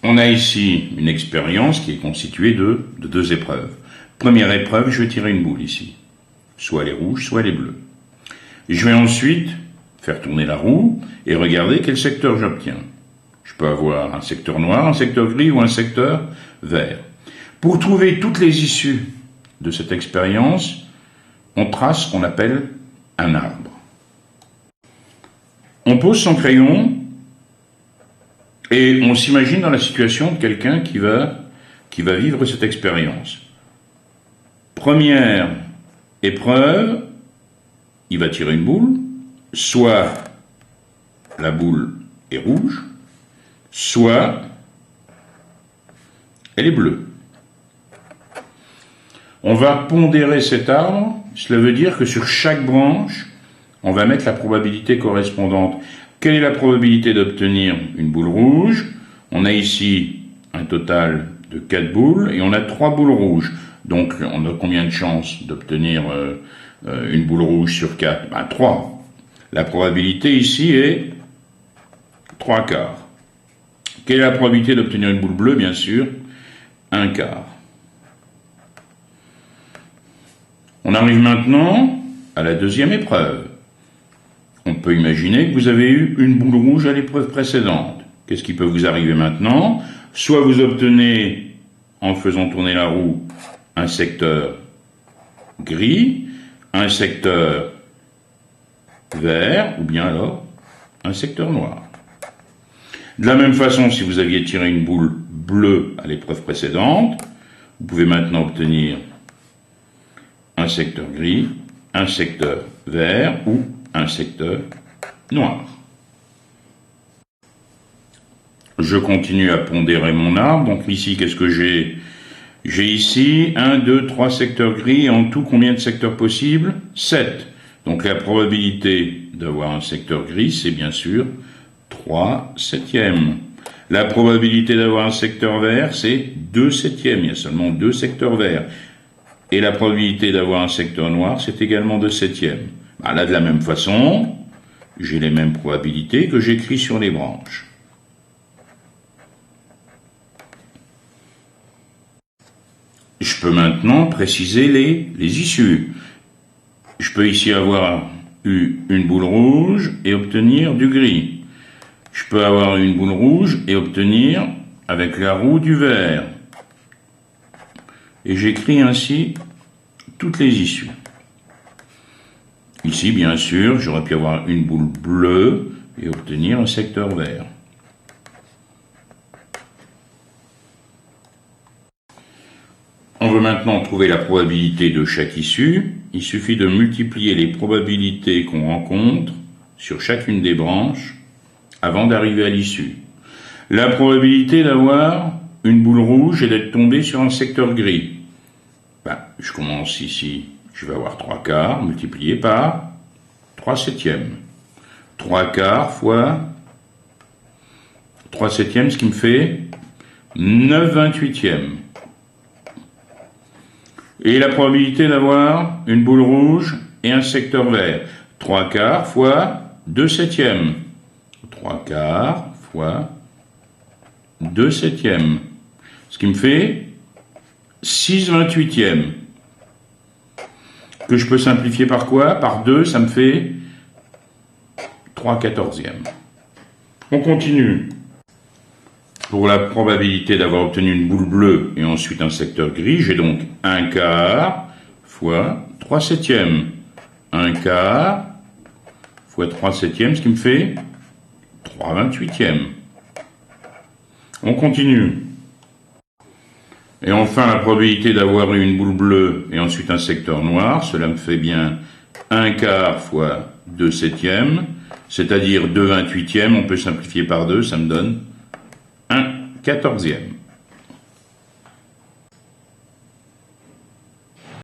On a ici une expérience qui est constituée de deux épreuves. Première épreuve, je vais tirer une boule ici. Soit elle est rouge, soit elle est bleue. Je vais ensuite faire tourner la roue et regarder quel secteur j'obtiens. Je peux avoir un secteur noir, un secteur gris ou un secteur vert. Pour trouver toutes les issues de cette expérience, on trace ce qu'on appelle un arbre. On pose son crayon et on s'imagine dans la situation de quelqu'un qui va vivre cette expérience. Première épreuve, il va tirer une boule, soit la boule est rouge, soit elle est bleue. On va pondérer cet arbre, cela veut dire que sur chaque branche, on va mettre la probabilité correspondante. Quelle est la probabilité d'obtenir une boule rouge? On a ici un total de 4 boules et on a 3 boules rouges. Donc on a combien de chances d'obtenir une boule rouge sur 4? 3. La probabilité ici est 3 quarts. Quelle est la probabilité d'obtenir une boule bleue? Bien sûr, 1 quart. On arrive maintenant à la deuxième épreuve. On peut imaginer que vous avez eu une boule rouge à l'épreuve précédente. Qu'est-ce qui peut vous arriver maintenant? Soit vous obtenez, en faisant tourner la roue, un secteur gris, un secteur vert, ou bien alors un secteur noir. De la même façon, si vous aviez tiré une boule bleue à l'épreuve précédente, vous pouvez maintenant obtenir un secteur gris, un secteur vert ou un secteur noir. Je continue à pondérer mon arbre. Donc ici, qu'est-ce que j'ai? J'ai ici 1, 2, 3 secteurs gris. Et en tout, combien de secteurs possibles? 7. Donc la probabilité d'avoir un secteur gris, c'est bien sûr 3 septièmes. La probabilité d'avoir un secteur vert, c'est 2 septièmes. Il y a seulement 2 secteurs verts. Et la probabilité d'avoir un secteur noir, c'est également 2 septièmes. Là, de la même façon, j'ai les mêmes probabilités que j'écris sur les branches. Je peux maintenant préciser les issues. Je peux ici avoir eu une boule rouge et obtenir du gris. Je peux avoir une boule rouge et obtenir, avec la roue, du vert. Et j'écris ainsi toutes les issues. Ici, bien sûr, j'aurais pu avoir une boule bleue et obtenir un secteur vert. On veut maintenant trouver la probabilité de chaque issue. Il suffit de multiplier les probabilités qu'on rencontre sur chacune des branches avant d'arriver à l'issue. La probabilité d'avoir une boule rouge et d'être tombé sur un secteur gris. Je commence ici, je vais avoir 3 quarts multiplié par 3 septièmes. 3 quarts fois 3 septièmes, ce qui me fait 9 28e. Et la probabilité d'avoir une boule rouge et un secteur vert. 3 quarts fois 2 septièmes. 3 quarts fois 2 septièmes. Ce qui me fait 6 28e. Que je peux simplifier par quoi? Par 2, ça me fait 3 quatorzièmes. On continue. Pour la probabilité d'avoir obtenu une boule bleue et ensuite un secteur gris, j'ai donc 1 quart fois 3 septièmes. 1 quart fois 3 septièmes, ce qui me fait 3 28e. On continue. Et enfin, la probabilité d'avoir eu une boule bleue et ensuite un secteur noir, cela me fait bien 1 quart fois 2 septièmes, c'est-à-dire 2 28e, on peut simplifier par 2, ça me donne 1 quatorzième.